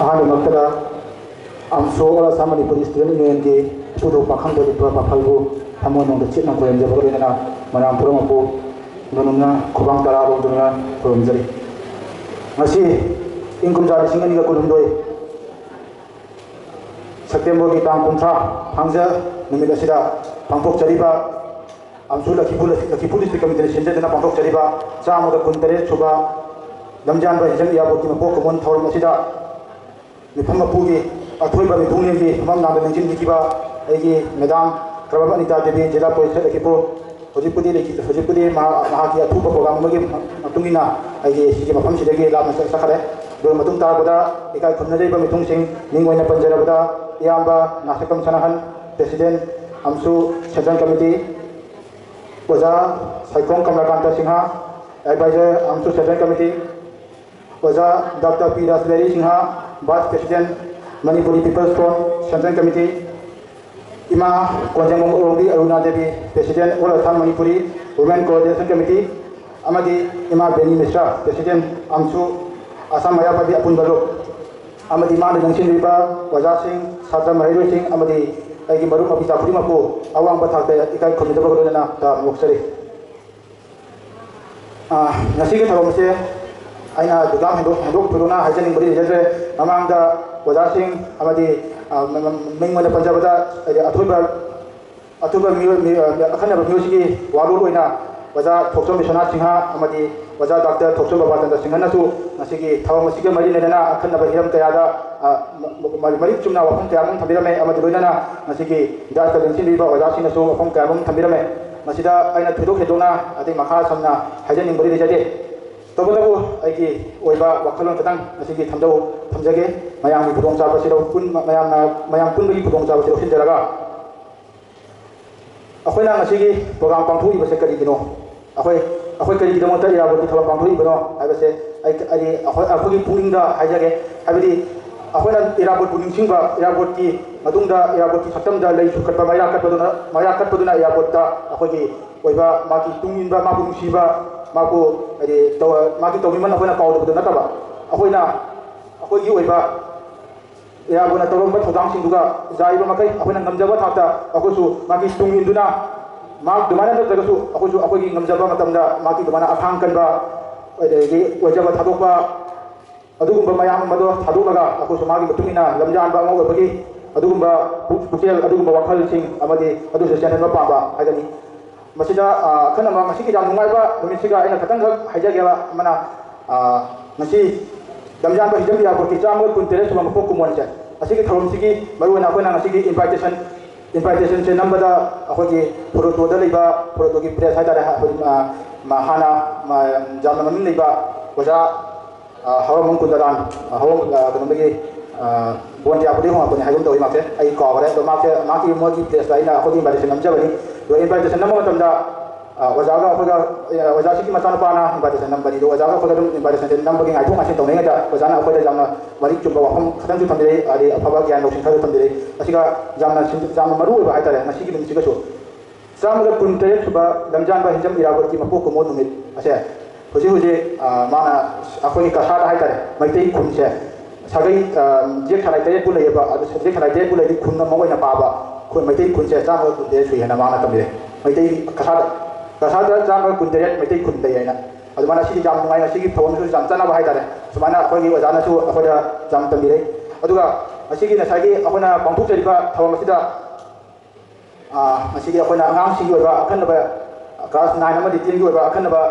ꯑꯍꯥꯟꯕꯃꯛꯇꯗ ꯑꯝꯁꯣ all Assam Manipuri student ꯌꯨꯅꯤꯌꯟꯒꯤ ꯊꯧꯗꯣꯛ ꯄꯥꯈꯪꯕ ꯃꯈꯜꯕꯨ ꯊꯃꯣꯏꯅꯨꯡꯗ ꯆꯦꯠꯅ ꯈꯣꯏꯔꯝꯖꯕꯒ ꯂꯣꯏꯅꯅ ꯃꯌꯥꯝ ꯄꯨꯝꯅꯃꯛꯄꯨ ꯅꯣꯡꯃ ꯈꯨꯕꯥꯡ ꯇꯔꯥ ꯂꯧꯗꯨꯅ ꯈꯨꯔꯨꯝꯖꯔꯤ ꯉꯁꯤ ꯏꯪ ꯀꯨꯝꯖꯥ 2012 ꯁꯦꯞꯇꯦꯝꯕꯔꯒꯤ ꯇꯥꯡ 30 ꯊꯥꯡꯖ ꯅꯨꯃꯤꯠ ꯑꯁꯤꯗ ꯄꯥꯡꯊꯣꯛꯆꯔꯤꯕ ꯑꯝꯁꯨ ꯂꯛꯈꯤꯄꯨꯔ ꯗꯤꯁꯇ꯭ꯔꯤꯛ ꯀꯃꯤꯇꯤꯅ ꯁꯤꯟꯖꯗꯨꯅ ꯄꯥꯡꯊꯣꯛꯆꯔꯤꯕ 138 ꯁꯨꯕ ꯂꯝꯖꯥꯟꯕ ꯍꯤꯖꯝ ꯏꯌꯥꯔꯄꯣꯔꯠꯀꯤ ꯃꯄꯣꯛ ꯀꯨꯝꯑꯣꯟ ꯊꯧꯔꯝ ꯑꯁꯤꯗ ꯃꯤꯐꯝ ꯃꯄꯨꯒꯤ ꯑꯊꯣꯏꯕ ꯃꯤꯊꯨꯡꯂꯦꯟꯒꯤ ꯐꯝꯐꯝ ꯅꯥꯝꯗ ꯅꯤꯡꯁꯤꯡꯕꯤꯈꯤꯕ ꯑꯩꯒꯤ ꯃꯦꯗꯥꯝ ꯀ꯭ꯔꯕꯝ ꯑꯅꯤꯇꯥ ꯗꯦꯕꯤ ꯖꯤꯂꯥ ꯄꯔꯤꯁꯗ ꯂꯛꯈꯤꯄꯨꯔ ꯍꯧꯖꯤꯛꯄꯨꯗꯤ ꯃꯍꯥꯛꯀꯤ ꯑꯊꯨꯕ ꯄ꯭ꯔꯣꯒ꯭ꯔꯥꯝ ꯑꯃꯒꯤ ꯃꯇꯨꯡ ꯏꯟꯅ ꯑꯩꯒꯤ ꯁꯤꯒꯤ ꯃꯐꯝꯁꯤꯗꯒꯤ ꯂꯥꯞꯅ ꯆꯠꯈ꯭ꯔꯦ ꯑꯗꯨꯒ ꯃꯇꯨꯡ ꯇꯥꯔꯛꯄꯗ ꯏꯀꯥꯏ ꯈꯨꯝꯅꯖꯔꯤꯕ ꯃꯤꯊꯨꯡꯁꯤꯡ ꯃꯤꯡ ꯑꯣꯏꯅ ꯄꯟꯖꯔꯕꯗ ꯏꯌꯥꯝꯕ Naskam Sanahan president AMSU central committee ꯑꯣꯖꯥ Saikhom Kamalakanta Singha adviser AMSU central committee ओजा doctor P Rasbihari Sinha vice president Manipuri People's Front central committee इमा Konjengbam Ongbi Aruna Devi president all Assam Manipuri women coordination committee अमदी इमा बेनी मिश्रा प्रेसिडेंट अमसु असम मयापदी अपुनबलो अमदी मान नंसिनरिबा ओजा सिंह छात्र महैरो सिंह अमदी अगी मरुम अबिता खुदिमकु अवांग पथाते इकाई खुमिदबगलोना ता मोक्सरी नसीगे थरोमसे अना दुगाम हेंदोक्तुना हाइजनिंगबदी लेजरे ममांगदा ओजासिंग अमदी मिंगमन पंजाबदा अथुबा अखनब म्यूजिकी वालोर ओइना ओजा थोक्सोम विश्वनाथ सिंह अमदी ओजा डॉक्टर थोक्सोम बाबाचंद्र सिंहनसु नसीगी थवम मसीगे मरी लेना अखनब हिरम कयादा मरी चुमना वफम कयाम थबिरमे अमदी लोइना नसीगी दाता लिंसिलिबा ओजासिंगसु वफम कयाम थबिरमे मसीदा अइना थुदोक हेदोना अदि मखा समना हाइजनिंगबदी लेजदे तबदबु अगी ओइबा वखलों खतंग मसीगी थमजगे मयांगी खुदोंचाबा सिरो पुन मयां पुनबगी खुदोंचाबा सिरो सिनजरगा अखोइना मसीगी प्रोग्राम पांथोई बसे करिगिनो अखोइ करिगिदमोता इराबोती थलम पांथोई बनो हाइबसे अदि अखोगी पुनिंगदा हाइजगे हाइबदी अखोइना इराबोत पुनिंगसिंगबा इराबोत की मदुंगदा इराबोत की खतमदा लई सुखतबा माया कटपदुना इराबोतता अखोगी ओइबा माकी तुंगिनबा माबु नुसिबा माको अरे तो माकी तोमिमन अखोइना काउदबदु नतबा अखोइना अखोगी ओइबा इराबोना तोरमबा थोदांसिंदुगा जाइबा मकै अखोइना ngमजबा थाता अखोसु माकी तुंगिनदुना माक दुमाना नतगसु अखोसु अखोगी ngमजबा मतमदा माकी दुमाना अथांग कनबा अदेगी ओजबा थादोकबा अदुगुंबा मयाम मदो थादोकगा अखोसु मागी मतुमिना लमजानबा अमो ओइबगी अदुगुंबा पुक्सेल अदुगुंबा वखलसिंग अमदी अदुसु चेननबा पाबा हागनी मसीदा खनमा मसीगी जाम नुंगाइबा नुमिसिगा आइना खतंग हाइजगेबा मना मसी दमजान बा हिजम इयारपोर्ट की चामोल कुंतेरे सुबा मपोक कुमोनचे असिगी थरोमसिगी मरुना अखोइना मसीगी इनविटेशन से नंबदा अखोगी फोटोदा लेबा फोटोगी प्रेस हाइदारे हाना जाम नमिन लेबा ओजा हवमं कुंदरान हवम कनमगी बोंटिया पुदि होमा पुनि हाइगम तोइ माके आई कावरे तो माकी मोगी प्लेस लाइना अखोगी इनविटेशन नमजबनी तो इनविटेशन नम मतमदा ओजागा अखोगा ओजासिकी मचानुपाना इनविटेशन नंबरी तो ओजागा अखोगा इनविटेशन नंबगी गाइथों आसिन तौनेगा ओजाना अखोदा जामना मरी चुम्बा वफम खतंजु थमदिरे आदि अफबा ज्ञान लौसिन खरु थमदिरे असिगा जामना मरु ओइबा हाइतारे मसीगी निमसिगसु चामगा कुंते सुबा लमजानबा हिजम इराबोत की मपोक कुमो नुमित असे हुजी माना अखोगी कसादा हाइतारे मैतै खुनसे सागै जेक थानाय ते पुलैबा जेक थानाय ते पुलै खुन मगोइना पाबा खुन मैतै खुनसे चामगा कुंते सुइहना माना तमदिरे मैतै कसादा चामगा कुंते मैतै खुनदै हैना अदुमाना सिगी जाम नुंगाइना सिगी थोमसु जाम चनाबा हाइतारे सुमाना अखोगी ओजानासु अखोदा जाम तमदिरे अदुगा असिगी नसागी अखोना पांथोकजरिबा थवमसिदा असिगी अखोना आंगांसिगी ओइबा अखनबा क्लास 9 अमदि 10 गी ओइबा अखनबा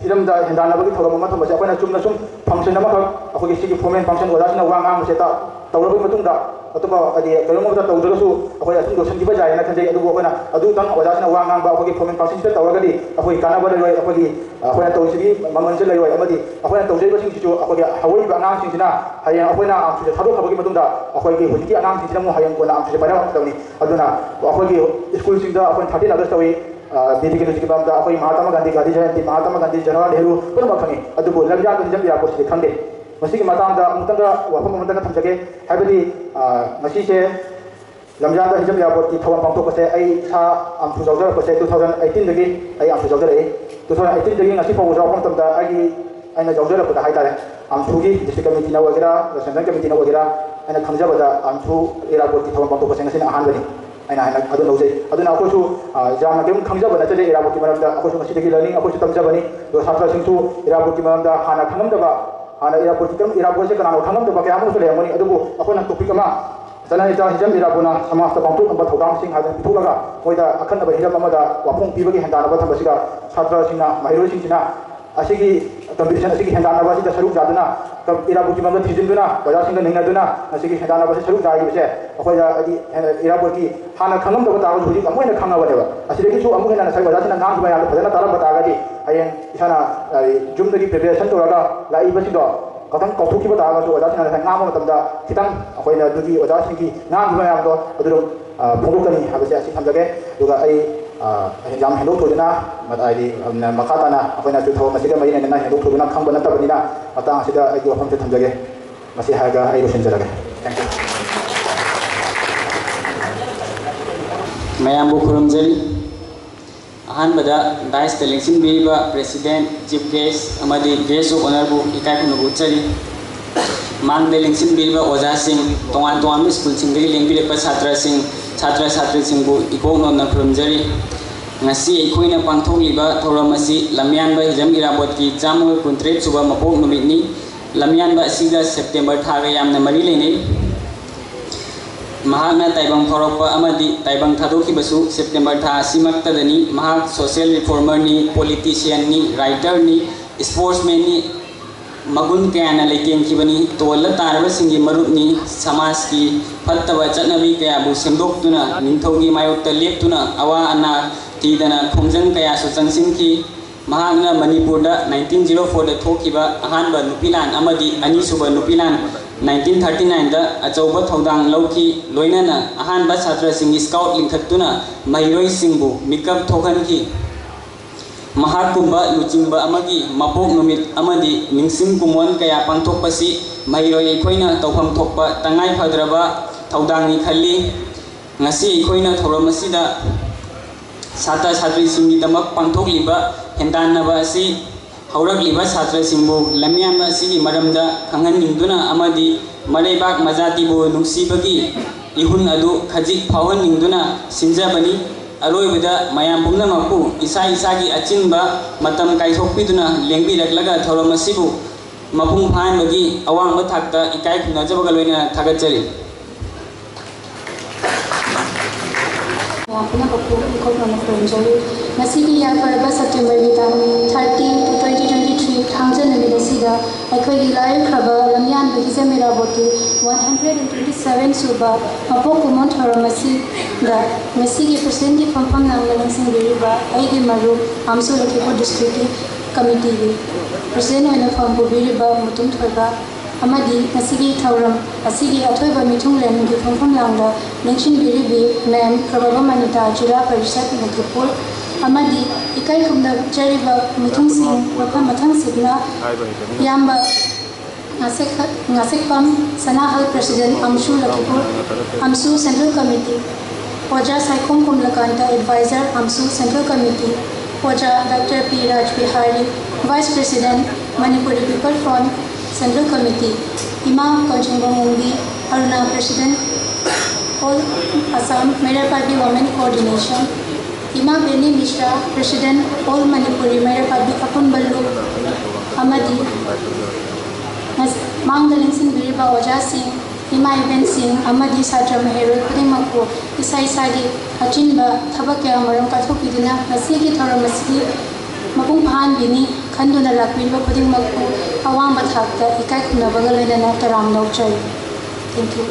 हिरमदा हेंदानबगी थोरम अमा थमसे अखोना चुमना सुम फंक्शन अमखक अखोगी सिगी फॉर्मल फंक्शन ओजासिना वांगांग सेता तौरबी मतुंगदा अतुबा अदि कयमोदा तौदरसु अखोय असिन दोसनगिबा जायना खंजै अदुबो अखोना अदु तंग ओजासिना वांगांग अखोगी फॉर्मल फंक्शन से तौरगदी अखोय कानाबा लय अखोगी अखोना तौसिगी ममनसे लय अमदि अखोना तौजैबसिंगसिजु अखोगी हवैबा आंगांसिंसिना हायें अखोयना आंगसुजे थादोखबगी मतुंगदा अखोगी हुजिकी आंगांसिंसिना मु हायें कोना आंगसुजे पाइना तौनी अदुना अखोगी स्कूलसिंगदा अखोन 13 अगस्त तौई बीटीके बामदा अखोई महात्मा गांधी गांधी जयंती महात्मा गांधी जवाहरलाल नेहरू पुनम खंगे अदुबो लमजान हिजम इरापोर्ट से खंगे मसीगी मतांगदा अमुतंगा वफम अमुतंगा थमजगे हाइबदी मसीसे लमजान हिजम इरापोर्ट की थवम पांथोकसे आई सा आमसु जौजरपसे 2018 दगी आई आमसु जौजरए 2018 दगी ngasi फाव जावफम तमदा आई अना जाऊजरपदा हाइतारे आमसुगी डिस्ट्रिक्ट कमिटी ना वगैरह सेंट्रल कमिटी ना वगैरह अना खंगजबदा आमसु इराबोट की थवम पंतो पसेंग सिन अहानबनी अना अना अदु नौजे अदुना अखोसु जाम केम खंगजबदा चले इराबोट की मरमदा अखोसु मसिदगी लर्निंग अखोसु तमजबनी दो छात्र सिंसु इराबोट की मरमदा हाना खंगमदबा हाना इराबोट की कम इराबोट से कनानो खंगमदबा कयामु ले मनी अदुबो अखोना टॉपिक अमा जना हिजम इराबोना समाज पंतो नंबर थोदाम सिंह हादन पिथुलगा मोइदा अखनबा हिजम अमदा वापुंग पिबगी हंदानबा थंबसिगा छात्र सिंना महिरो सिंना असिगी कंपटीशन असिगी हेंदानबा सिदा सरुक जादना इराबोट की मंगल थिजिंदुना बजा सिंगा निंगदुना असिगी हेंदानबा से सरुक जाइबसे अखोया अदि इराबोट की हाना खंगम दबा तागो हुजी अमुना खंगाबनेबा असिदगी सु अमुना ना सै बजा सिना गांग बया फजना तारा बतागदी हयें इसाना जुमदगी प्रिपरेशन तोरागा लाइबसिदो कतंग कौथुकी बतागा जो ओजा सिना गांग मतमदा खितंग अखोइना दुगी ओजा सिंगी गांग बयामदो अदुरो फोंदोकनी हाबसे असि थमजगे दुगा आई एग्जाम हेंडो थोदना मताइदी मखाताना अखोइना जो थव मसिगा मयिना ना हेंडो थोदना खंग नतबनिना मतांग सिदा आई वफम से थमजगे मसि हागा आई रोशनजरगे थैंक यू मयाम खुरमजरी अहानबदा डाइस तेलेक्शन बीबा प्रेसिडेंट चीफ गेस्ट अमदी गेस्ट ऑफ ऑनर बु इकाई खुनबु चरी मांग तेलेक्शन बीबा ओजा सिंह तोंगान तोंगान स्कूल सिंगरी लेंबिलेप छात्र सिंह छात्र छात्री सिंह बु इकोनोना खुरमजरी ngasi अखोइना पांथोलिबा थौरम असि लमयानबा हिजम इराबोट की चामो कुंत्रेट सुबा मपोक नुमितनी लमयानबा असिगा सेप्टेम्बर थागा यामना मरी लेनै महाना ताइबंग फौरप अमदी ताइबंग थादोखिबसु सेप्टेम्बर था सिमक्तदनी महाक सोशल रिफॉर्मर नि पॉलिटिशियन नि राइटर नि स्पोर्ट्समैन नि मगुन कयाना लेकेंखिबनी तोल तारबसिंगी मरुपनी समाज की फत्तब चटनबी कयाबु सेमदोक्तुना निंथौगी मायोक्ता लेप्तुना अवा अना तीदना खोंजंग कयासु चंगसिंखि महागना मणिपुर 1904 थोखिबा अहानबा नुपिलान अमदी अनिसुबा नुपिलान 1939 दा अचौबा थौदांग लौखि लोइनाना अहानबा छात्र सिंह स्काउट लिंखत्तुना महिरोई सिंहबु मिकअप थोखनखि महाकुंबा लुचिंबा अमगी मपोक नुमित अमदी निंसिंग कुमोन कया पांथोकपसि महिरोई अखोइना तौफम थोकपा तंगाई फद्रबा थौदांगनि खल्ली ngasi अखोइना थौरम असिदा छात्र छात्री सिंगी दमक पांथोकलिबा हेंदानबा असि हौरकलिबा छात्र सिंहबु लमयान असिगी मरमदा खंगहननिंदुना अमदी मरेबाक मजातिबु नुंसीबगी इहुन अदु खजिक फावहननिंदुना सिंजबनी अरोइबदा मयाम पुमनमकु इसा इसागी अचिनबा मतम काइथोकपिदुना लेंबिरकलगा थौरम असिबु मपुंग फानबगी अवांग थाकता इकाई खुनाजबगा लोइना थागतचरी सेप्टेम्बर 30 to 2023 थांजन नमिदसिदा अखोगी लायखरबा लमयान हिजम इराबोट की 127 सुबा मपोक कुमोन थौरमसी दा मसीगी प्रेसिडेंट की फंफम नांगलन सिंगिरिबा आइगी मरु आमसु लखीपुर डिस्ट्रिक्ट कमिटी की प्रेसिडेंट होइना फंबु बिरिबा मुतुम थोइबा अमदी मसीगी थौरम असिगी अथोइबा मिथुंगलेन की फंफम लांगदा निंगशिन बिरिबी मैम प्रभा मनिता जिला परिषद लखीपुर अमदी इकाई खुमदा चरिबा मिथुंग सिंह मफम मथंग सिगना याम्बा Nasikpam Sanahal president AMSU Lakhipur AMSU central committee ओजा Saikhom Kamalakanta adviser AMSU central committee ओजा doctor P Rajbihari vice president Manipuri People Front central committee इमा कंचनबोंगी अरुणा प्रेसिडेंट ऑल असम मेरा पार्टी वुमेन कोऑर्डिनेशन इमा बेनी मिश्रा प्रेसिडेंट ऑल मणिपुरी मेरा पार्टी अपुन बल्लू अमदी मांगदलिंग सिंह बिरिबा ओजा सिंह इमा इवेंट सिंह अमदी छात्र महेरोई खुदिमकु इसा इसागी अचिनबा थबक कया मरम काथोकिदुना मसीगी थौरम मसीगी मपुंग फाहनबिनी खंदुना लाक्पिबा खुदिमकु अवांबा थाकता इकाई खुनाबगा लोइना तराम लौचरी थैंक यू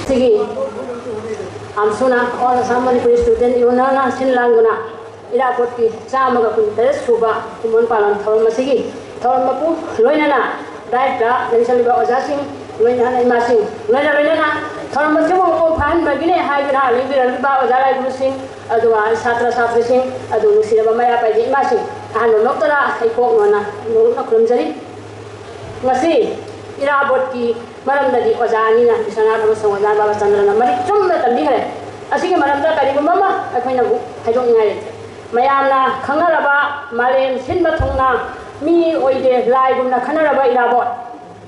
सिगी आमसुना all Assam Manipuri student union सिन लांगुना इराबोट की चामगा कुंतरे सुबा कुमोन पालन थौरम मसीगी थौरम मपु लोइना डाइटा लेंसलिबा ओजा सिंह लोइना इमा सिंह लोइना थौरम मसीगी मपु फान बगिने हाइबिरा लेबिरलिबा ओजा लाइबु सिंह अदुवा छात्र छात्री सिंह अदु नुसिरबा माया पाइदि इमा सिंह आनो नोक्तरा हाइकोकनोना नोना खुरमजरी ngasi इराबोट की मरमदगी ओजानीना विश्वनाथ अमसुंग ओजा बाबा चंद्रना मरी चुम्ना तंबी हरे असिगे मरमदा करिबा ममा अखोइना बु हाइदोंगाय mayamna khangaraba malem sinba thongna mi oide lai gumna khanaraba irabot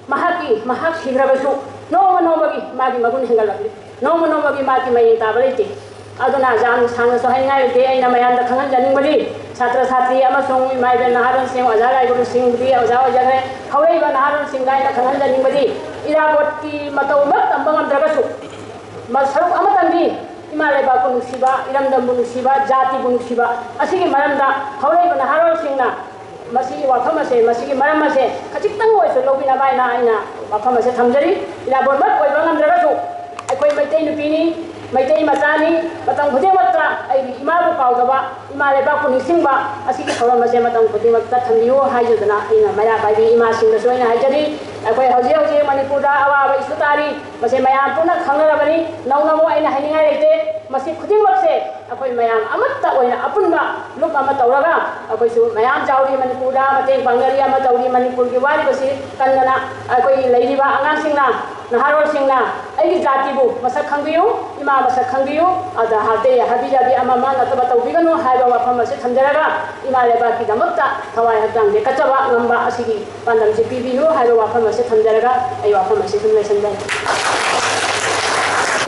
mahak sigrabasu noma magi magun hengalakli noma magi mayin tabalite aduna jam sang so hai ngai te aina mayam da khangan janing bari chatra satri amasong mai ben naharon sing ajalai guru sing bi ajaw jagre khawai ba naharon sing gai da khangan janing bari irabot ki matau mat tambang amdragasu masaruk amatandi imale ba kunu siba iramdam bunu siba jati bunu siba asigi maramda khawai ba naharon singna masigi wafam ase masigi maram ase khachitang oiso lobina bai na aina wafam ase thamjari irabot mat koi ba amdragasu akoi maitai nupini maitai macani matang khudimatra ai imabu kaudaba imale ba kuni singba asigi thoram ase matang khudimatra thambiyo haijudana ina maya bai ima singda soina haijari akoi hoje manipur da awa isutari mase mayam puna khangarabani naunamo aina haningai leite masi khudimapse akoi mayam amatta oina apunba luk ama tawraga akoi su mayam jauri manipur da mate bangari ama jauri manipur ki wari basi kannana akoi leiriba angang singna naharol singna ai jati bu masak khangbiyu ima masak khangbiyu ada hate habijabi ama ma nataba tawbiganu haiba wafam ase thamjaraga ima leba ki damakta thawai hadang de kachaba ngamba asigi pandam se pibiyu haiba wafam ase thamjaraga ai wafam ase thumle sanjai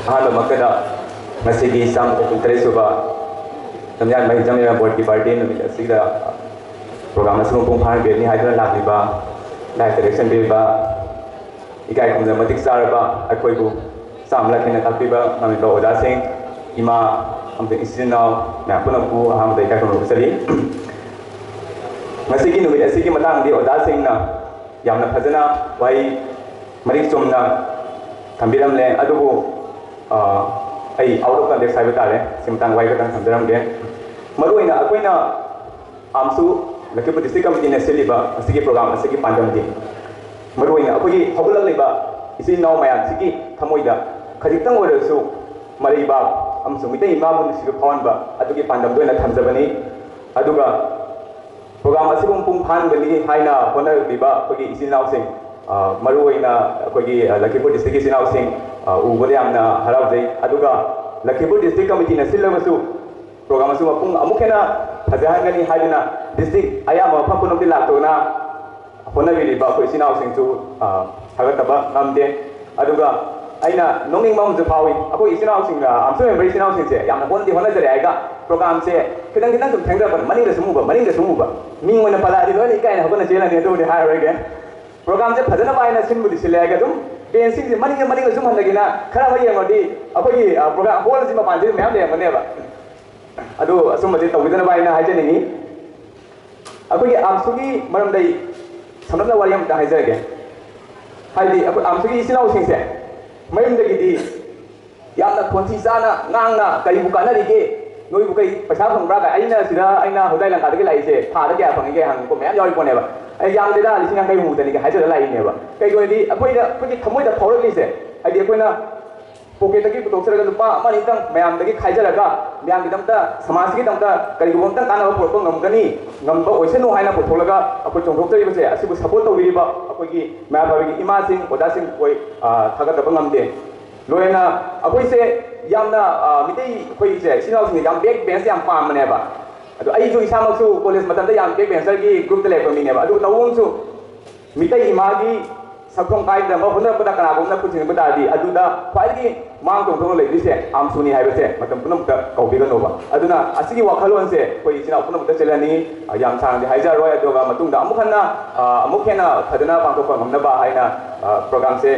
halo makada masigi sam interest ba tamyan mai jamya board ki party no mila sigra program asung pung phan be ni haidra lakliba live direction be ba ikai kumza matik sarba akoi bu samla kena tapiba nami ba oda sing ima amte isinau na punapu ham dai ka kono sari masigi no asigi matang di oda sing na yamna phajana wai marik chomna thambiram le adubu ai out of context sai bata le simtang wai ka tang thambiram ge maruina akoina amsu lakip district committee ne seliba asigi program asigi pandam di maruina akoi hogulak leba isi naw mayam sigi thamoida khajitang oirasu mariba amsu mitai mabu sigu phawanba adugi pandam doina thamjabani aduga program asigum pung phan gani haina honor biba akoi isi naw sing maruina akoi lakipur district isi naw sing ubode amna haraujai aduga lakipur district committee na silabasu program asu pung amukena phajahangani haidina district ayama phapunam di laktona honabili ba akoi isi naw sing chu hagataba namde aduga aina nonging mam ju phawi akoi isinau sing amsu member isinau sing se yamna bonti hona jare aiga program se kidang sum thengda ban maning da sumu ba ming wona pala di loni kai na hona jela ne do ni hai rege program se phajana baina sin budi sile aiga dum ben sing se maning sum handa gina khara mai yangodi akoi program hol ji ma pan ji mem de mane ba adu asum mati tawidana baina haije ni akoi amsugi maram dai samna wariyam da haije ge haidi akoi amsugi isinau sing se mayum da gidi yamna khonsi sana ngangna kai bukana rige noi bukai paisa phangba ga aina sida aina hodai lang ka de lai se pha da kya phang ge hang ko me yoi ko ne ba ai yam de da lising kai mu da ni ga hai da lai ne ba kai ko di akoi da koi thamoi da phawra li se ai di akoi na pocket da gi putok sera ga lupa ma ni tang mayam da gi khai jara ga mayam gi dam ta samaj gi dam ta kai go tang kana ba phot ngam gani ngam ba oisenu haina phot tholaga akoi chong thok tari ba se asibu support to wi ba akoi gi ma ba gi ima sing oda sing koi thaga da ngam de loina akoi se yamna mitai koi se sinau sing yam back bench yam pam ne ba adu ai ju isa mak su college matam da yam back bench gi group da le pa mi ne ba adu tawung su mitai ima gi sakrong kai da ma hona pada kana gomna puching bada di adu da phai gi mang tong tong le di se am suni hai ba se matam punam ka kau bi ga no ba aduna asigi wakhalon se koi sinau punam da chelani yam sang di haija roi adu ga matung da amukhanna amukhena thadana pang ko ngamna ba haina program se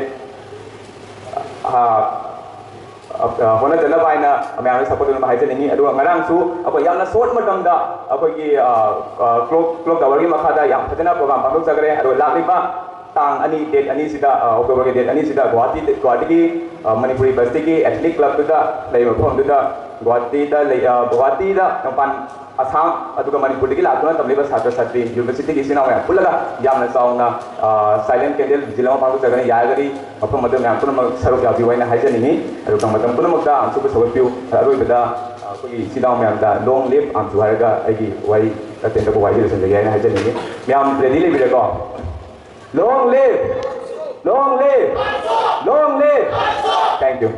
hona dana baina amyang support na haije ni adu ngarang su apo yamna short matam da apo gi clock da wargi makha da yam thadana program pang sagre adu lakliba tang ani date ani sida October date ani sida Guwahati ki Manipur University ki athletic club da lei phom da Guwahati da lei Guwahati da pan Assam aduga Manipur ki lakuna tamliba satra satri university ki sina ya pulaga yamna sauna silent candle jilama pang sagane yagari apam madam yam puna sarok ya biwaina haija ni aduga madam puna mukta amsu ko sobat piu aroi beda koi sidam yam da long live am suharaga agi wai atenda ko wai jil sanjaya haija ni yam ready le bida ko long live! Long live! Long live! Thank you.